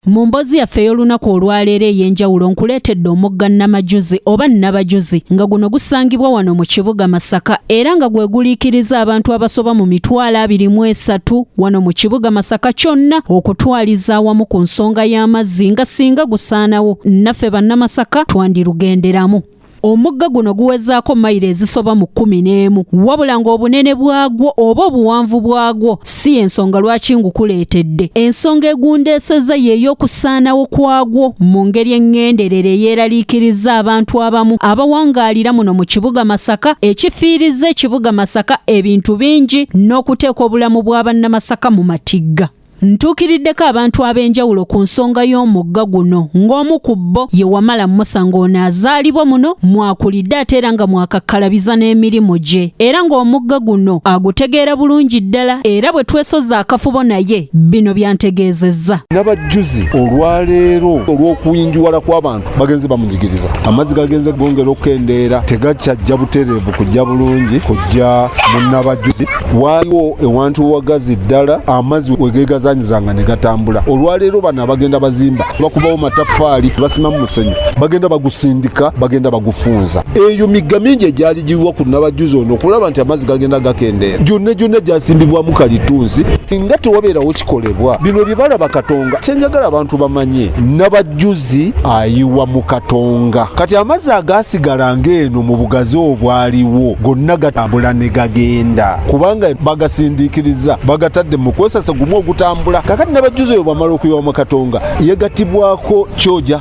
Mu mboozi yaffe y'olunaku olwaleero ey'enjawulo nkuleetedde omugga Nabajuzi oba Nabajuzi nga guno gusangibwa wano mu kibuga Masaka era nga gweguliikiriza abantu abasoba mu 23,000 wano mu kibuga Masaka kyonna okutwaliza awamu ku nsonga y'amazzi nga singa gusaanawo naffe bannamasaka twandirugenderamu. Omugga guno guwezaako mayiro ezisoba mu 11 wabula ng'obunene bwagwo oba obuwanvu bwagwo si ensonga lwaki ngukuleetedde. Ensonga egundeeseza y'ey'okusaanawo kwagwo mu ngeri engenderere yeeraliikiriza abantu abamu abawangaalira muno mu kibuga Masaka ekifiiriza ekibuga Masaka ebintu bingi n'okuteeka obulamu bw'abannamasaka mu matigga. Ntuukiriddeko abantu ab'enjawulo ku nsonga y'omugga guno ng'omu ku bo ye Wamala Musa ng'ono azaalibwa muno mwakulidde ate era nga mwakakkalabiza n'emirimu gye era ng'omugga guno agutegeera bulungi ddala era bwe twesoza akafubo naye bino byantegeezezza. Nabajuzi olwaleero olw'okuyingiwala kw'abantu bagenze bamunyigiriza amazzi gagenze gongera okukendeera tegakyajja butereevu kujja bulungi kujja mu Nabajuzi waaliwo ewantu wagazi ddala amazzi wegeegaza zanga negatambula. Olwaleero bano abagenda bazimba bakubawo mataffaali basimamu musenyu bagenda bagusindika bagenda bagufunza. Eyo migga mingi egyali giwa ku Nabajuzi ono okulaba nti amazzi gagenda gakendeera gyonna gyasimbibwamu kalitunsi singa tewabeerawo kikolebwa. Bino bye balaba Katonga kyenjagala abantu bamanye Nabajuzi ayiwa mu Katonga kati amazzi agasigala ng'eno mu bugazi obwaliwo gonna gatambula ne gagenda kubanga bagasindiikiriza bagatadde mu kwesasa gumu ogutambula. Kakati Nabajuzi oyo bwamala okuyiwa mu Katonga yegatibwako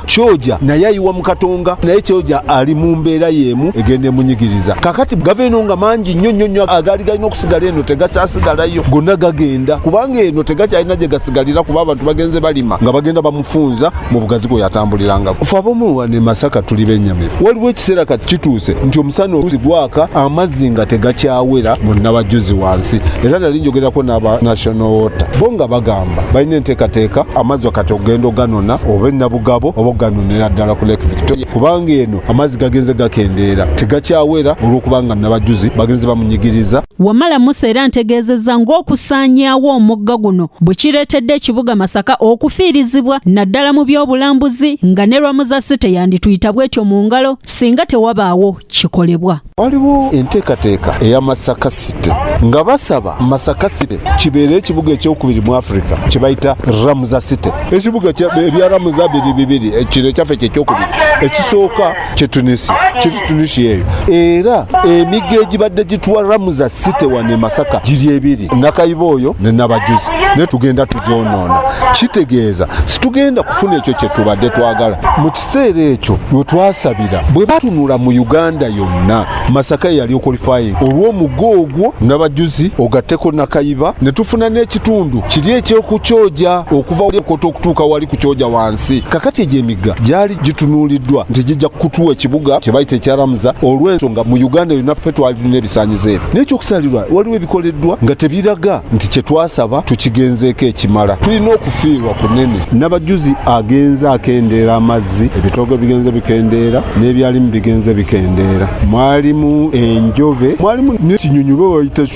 kyoja naye ayiwa mu Katonga naye kyoja ali mu mbeera y'emu egenda emunyigiriza. Kakati gava eno nga mangi nnyo agaali galina okusigala eno tegasaasigalayo gonna gagenda kubanga eno tegakyalina gye gasigalira kuba abantu bagenze balima nga bagenda bamufunza mu bugazi gwe yatambuliranga. Ffe abamu wane Masaka tuli bennyamivu waliwo ekiseera kati kituuse nti omusana oluzi gwaka amazzi nga tegakyawera mu Nabajuzi wansi era nali njogerako n'aba National Water bo nga bagamba balina enteekateeka amazzi kati ogenda oganona oba Nabugabo oba oganonera ddala ku Lake Victoria kubanga eno amazzi gagenze gakendeera tegakyawera olw'okubanga Nabajuzi bagenze bamunyigiriza. Wamala Musa era ntegeezezza ng'okusaanyaawo omugga guno bwe kireetedde ekibuga Masaka okufiirizibwa naddala mu by'obulambuzi nga ne Lwamuza teyandituyita bw'etyo mu ngalo singa tewabaawo kikolebwa. Waliwo enteekateeka eya Masaka City nga basaba Masaka City kibeere ekibuga ekyokubiri mu Africa kye bayita Ramuza City. Ekibuga ebya Ramuza bibiri ekiro kyaffe ky'ekyokubiri ekisooka kye Tunisia eyo era emigga egibadde gitwa Ramuza City wane Masaka giri ebiri Nakayiboyo ne Nabajuzi ne tugenda tugyonoona kitegeeza situgenda kufuna ekyo kye tubadde twagala mu kiseera ekyo we twasabira bwe batunula mu Uganda yonna Masaka yali okwalifying olw'omugga ogwo Nabajuzi ogatteko Nakayiba ne tufuna n'ekitundu kiri ekyokukyoja okuva okoto okutuuka wali ku kyoja wansi. Kakati egy'emigga gyali gitunuuliddwa nti gijja kutuwa ekibuga kye bayita ekya Ramuza olw'ensonga mu Uganda yonna ffe twali tulina ebisaanyizo ebyo n'ekyokusalirwa waliwo ebikoleddwa nga tebiraga nti kye twasaba tukigenzeeko ekimala. Tulina okufiirwa kunene. Nabajuzi agenze akendeera amazzi ebitoogo bigenze bikendeera n'ebyalimu bigenze bikendeera mwalimu enjobe mwalimu n'ekinyonyi bwe bayita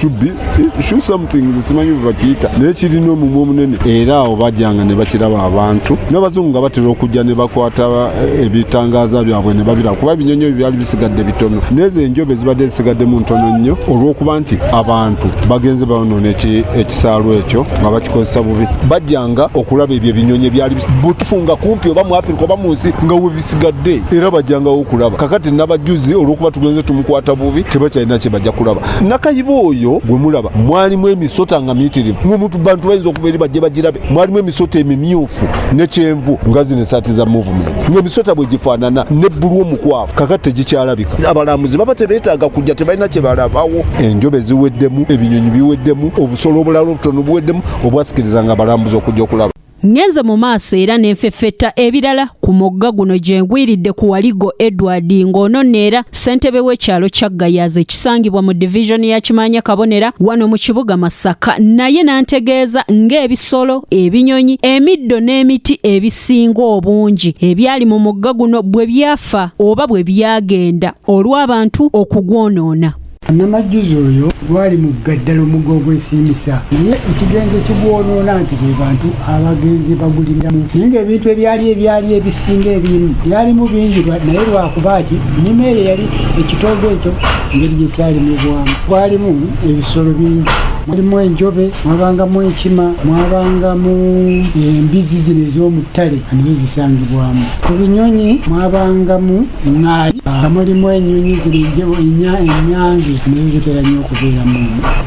something simanyi bwe bakiyita naye kirina omumwa omunene era awo bajjanga ne bakiraba abantu n'abazungu nga batera okujja ne bakwata ebitangaaza byabwe ne babira kuba ebinyonyi byali bisigadde bitono n'ezo enjobe zibadde zisigaddemu ntono nnyo olw'okuba nti abantu bagenze bayonoona ekisaalu ekyo nga bakikozesa bubi bajjanga okulaba ebyo ebinyonyi byali butufunga kumpi oba mu Afrika oba mu nsi nga we bisigadde era bajjangawo okulaba. Kakati Nabajuzi olw'okuba tugenze tumukwata bubi tebakyalina kye bajja kulaba. Nakayiba oyo bwe mulaba mwalimu emisota nga miyitirivu ng'omuntu bantu bayinza okuva eri bajje bagirabe mwalimu emisota emimyufu ne kyenvu nga zino esaati za movement ng'emisota bwe gifaanana ne bbulu omukwafu kakati tegikyalabika. Abalambuzi baba tebeetaaga kujja tebalina kye balabawo. Enjobe ziweddemu ebinyonyi biweddemu obusolo obulala obutono buweddemu obwasikiriza nga abalambuzi okujja okulaba. Ngenze mu maaso era n'enfeffetta ebirala ku mugga guno gye ngwiridde ku Waligo Edward ng'ono neera ssentebe w'ekyalo kya Gayaza ekisangibwa mu division ya Kimanya Kabonera wano mu kibuga Masaka naye n'antegeeza ng'ebisolo ebinyonyi emiddo n'emiti ebisinga obungi ebyali mu mugga guno bwe byafa oba bwe byagenda olw'abantu okugwonoona. Nabajuzi oyo gwali mugga ddala omugga ogwesimisa naye ekigenzo kigwonoona nti be bantu abagenzi bagulimiramu naye ng'ebintu ebyali ebisinga ebimu byalimu bingi naye lwakubaki nnima eyo yali ekitoogo ekyo ngeri gye kyalimu bwamu gwalimu ebisolo bingi mulimu enjobe mwabangamu enkima mwabangamu embizi zino ez'omu ttale nizo zisangibwamu ku binyonyi mwabangamu ŋŋaali mulimu enyonyi zino ennyange nizo zitera nnyo okubeeramu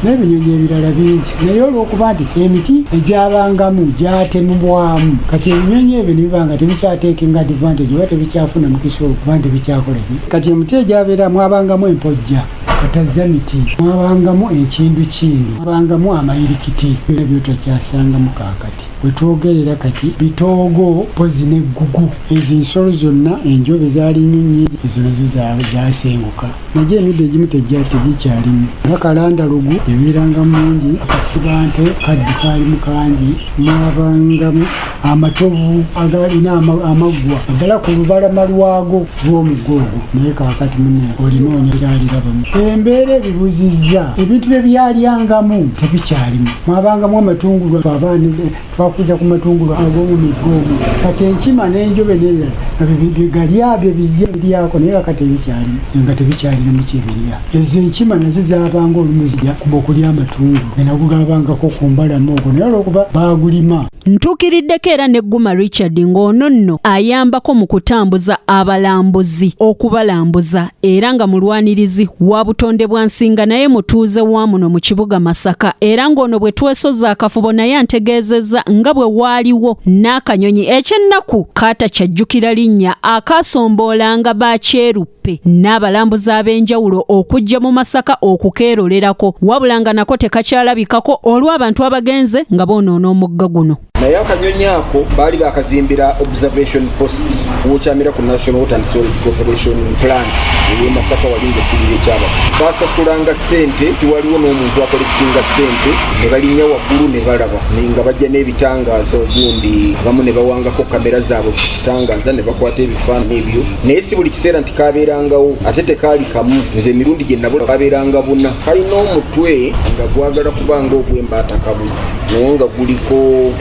n'ebinyonyi ebirala bingi naye olw'okuba nti emiti egyabangamu gyatemubwamu kati ebinyonyi ebyo ne biba nga tebikyateekenga advantage oba tebikyafuna mukisa okuba nti bikyakolaki kati emiti egyabeera mwabangamu empojja kataza miti mwabangamu ekindu kindi mwabangamu amayirikiti era byotakyasangamu kaakati wetwogerera kati bitoogo pozi n'eggugu ezo ensolo zonna enjobe zaali nnyonyi ezo nazo zasenguka naye emidde egimu tegikyalimu nga kalandalugu yabeeranga mungi akasibante kaddi kaalimu kangi mwabangamu amatovu agalina amaggwa addala ku lubalama lwago lw'omugga ogwo naye kaakati munne olinoonya byalirabamu embeera ebibuzizza ebintu bye byalyangamu tebikyalimu mwabangamu amatungulu abaana twakuja ku matungulu ag'omu migga omwo kati enkima n'enjobe n'ebirala bigalyabyo biryako naye kakati ebikyalimu nga tebikyalinamu kyebirya ezo enkima nazo zabanga olumu zijja kuba okulya amatungulu enago gabangako ku mbalama ogwo naye olwokuba baagulima. Ntuukiriddeko era ne Guma Richard ng'ono nno ayambako mu kutambuza abalambuzi okubalambuza era nga mulwanirizi wa butonde bwa nsinga naye mutuuze wa muno mu kibuga Masaka era ng'ono bwe twesoza akafubo naye antegeezezza nga bwe waaliwo n'akanyonyi ekyennaku kaatakyajjukira linnya akaasomboolanga bakyeruppe n'abalambuzi ab'enjawulo okujja mu Masaka okukeerolerako wabula nga nako tekakyalabikako olw'abantu abagenze nga boonoona omugga guno. naye akanyonyi ako baali bakazimbira observation post wokyamira ku National Water and Sewerage Corporation plant eyo Masaka walinga ekiriro ekyaba basasulanga ssente tiwaliwo n'omuntu akolekitinga ssente ne balinnya waggulu ne balaba nga bajja n'ebitangaazo gundi bamu ne bawangako kamera zaabwe ku kitangaza ne bakwata ebifaananyi ebyo naye si buli kiseera nti kabeerangawo ate tekaali kamu nze emirundi gye nabula kabeeranga buna kalina omutwe nga gwagala kubanga ogw'embaata kabuzi naye nga guliko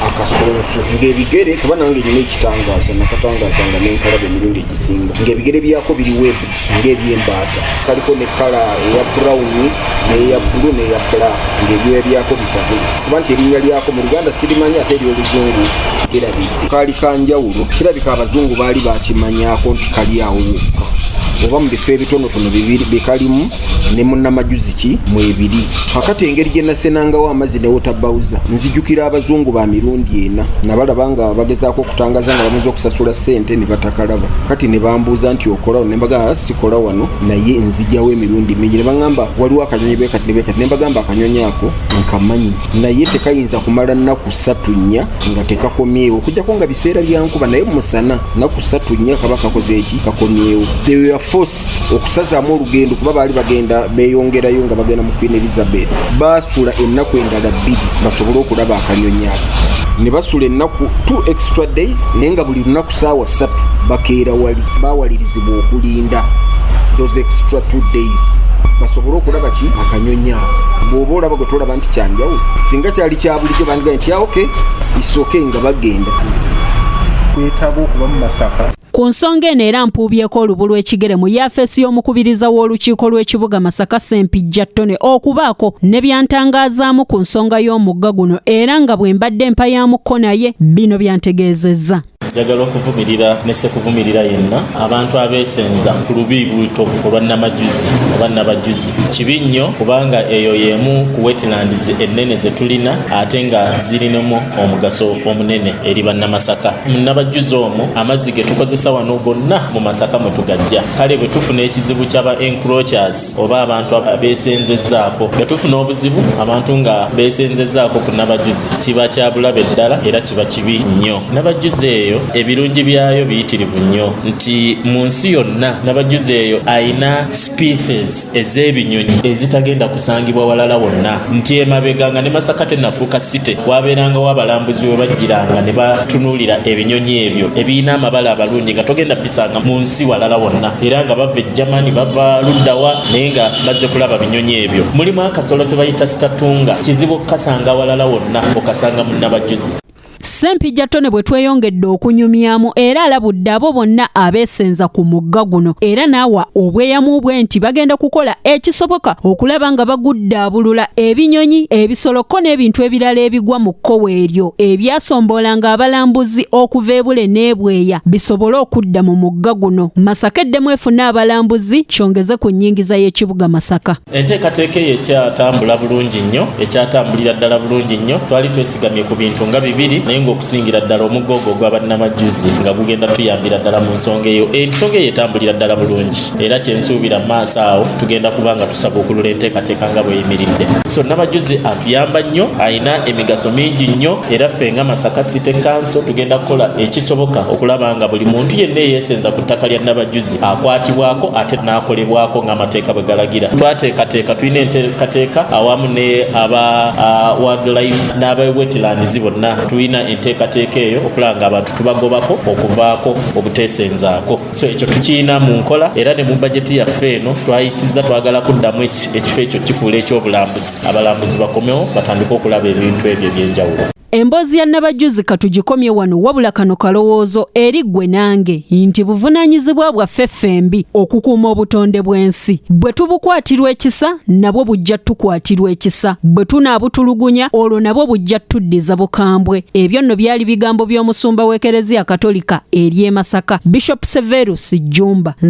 akasonso ng'ebigere kuba nange nyina ekitangaaza nakatangaaza nga nenkalaba emirundi egisinga ng'ebigere byako biri webu ng'ebyembaata kaliko ne kala eya brown n'eya bulu n'eya black ng'ebyoya byako bitabula kuba nti erinnya lyako mu Luganda sirimanyi ate ery'oluzungu erabidde kaali kanjawulo kirabika abazungu baali bakimanyako nti kali awo wokka oba mu bifo ebitonotono bibiri bekalimu ne mu Nabajuzi ki mwebiri kakati engeri gye nasenangawo amazzi ne wotabawuza nzijukira abazungu ba mirundi ena nabalaba nga bagezaako okutangaza nga bamaze okusasula ssente ne batakalaba kati ne bambuuza nti okolawo ne mbagamba sikola wano naye nzijawo emirundi mingi ne baŋŋamba waliwo akanyonyi bwekati ne mbagamba akanyonyi ako nkamanyi naye tekayinza kumala nnaku 3 nnya nga tekakomyewo okujjako nga biseera byankuba naye musana nnaku 3 nnya kaba kakoze eki kakomyewo forced okusazaamu olugendo kuba baali bagenda beeyongerayo nga bagenda mu Queen Elizabeth baasula ennaku endala 2 basobole okulaba akanyonyi ako ne basula ennaku 2 extra days naye nga buli lunaku ssaawa 3 bakeera wali baawalirizibwa okulinda those extra 2 days basobole okulaba ki akanyonyi ako bw'oba olaba gwe tolaba nti kyanjawulo singa kyali kya bulijjo bandigaye nti okay isooke nga bagenda kwetaba okuba mu Masaka. Ku nsonga eno era mpuubyeko olubu lw'ekigere mu yaafeesi y'omukubiriza w'olukiiko lw'ekibuga Masaka Ssempijja Ttone okubaako ne byantangazaamu ku nsonga y'omugga guno era nga bwe mbadde mpa yamuko naye bino byantegeezezza. Njagala okuvumirira ne sekuvumirira yenna abantu abeesenza ku lubi bwito olwa Nabajuzi oba Nabajuzi kibi nnyo kubanga eyo y'emu ku wetlands ennene ze tulina ate nga zirinamu omugaso omunene eri bannamasaka. Mu Nabajuzi omwo amazzi ge tukozesa wano gonna mu Masaka mwe tugajja kale bwe tufuna ekizibu ky'aba encroachers oba abantu abeesenzezzaako bwe tufuna obuzibu abantu nga beesenzezzaako ku Nabajuzi kiba kya bulabe ddala era kiba kibi nnyo. Nabajuzi eyo ebirungi byayo biyitirivu nnyo nti mu nsi yonna Nabajuzi eyo ayina species ez'ebinyonyi ezitagenda kusangibwa walala wonna nti emabega nga ne Masaka tenafuuka site wabeerangawo abalambuzi we bajjiranga ne batunuulira ebinyonyi ebyo ebiyina amabala abalungi nga togenda bisanga mu nsi walala wonna era nga bava Germany bava luddawa naye nga bazze kulaba binyonyi ebyo. Mulimu akasolo ke bayita sitatunga kizibu okukasanga walala wonna okasanga mu Nabajuzi. Ssempijja Ttone bwe tweyongedde okunyumyamu era alabudde abo bonna abeesenza ku mugga guno era naawa obweyamu bwe nti bagenda kukola ekisoboka okulaba nga baguddaabulula ebinyonyi ebisoloko n'ebintu ebirala ebigwa mu kkowe eryo ebyasomboolanga abalambuzi okuva ebule n'ebweya bisobole okudda mu mugga guno. Masaka eddemu efuna abalambuzi kyongeze ku nnyingiza y'ekibuga Masaka. Enteekateeka eyo ekyatambula bulungi nnyo ekyatambulira ddala bulungi nnyo twali twesigamye ku bintu nga bibiri naye ng'okusingira ddala omugga ogwo gw'Abannamajuzi nga gugenda tuyambira ddala mu nsonga eyo. Ensonga eyo etambulira ddala bulungi era kyensuubira mu maaso awo tugenda kuba nga tusaba okulula enteekateeka nga bweyimiridde. So Nabajuzi atuyamba nnyo ayina emigaso mingi nnyo era ffe nga Masaka City Council tugenda kukola ekisoboka okulaba nga buli muntu yenna eyeesenza ku ttaka lya Nabajuzi akwatibwako ate n'akolebwako ng'amateeka bwe galagira. Twateekateeka tulina enteekateeka awamu ne aba wildlife n'aba wetlands bonna tulina enteekateeka eyo okulanga abantu tubagobako okuvaako obuteesenzaako. So ekyo tukiyina mu nkola era ne mu bajeti yaffe eno twayisizza twagala kuddamu ekifo ekyo kifuula ekyobulambuzi abalambuzi bakomewo batandike okulaba ebintu ebyo eby'enjawulo. Emboozi ya Nabajuzi katugikomye wano wabula kano kalowoozo eri ggwe nange nti buvunaanyizibwa bwaffe ffembi okukuuma obutonde bw'ensi. Bwe tubukwatirwa ekisa nabwo bujja tukwatirwa ekisa, bwe tunaabutulugunya olwo nabwo bujja tuddiza bukambwe. Ebyo nno byali bigambo by'omusumba w'Ekereziya Katolika eri e Masaka, Bishop Severus Jumba.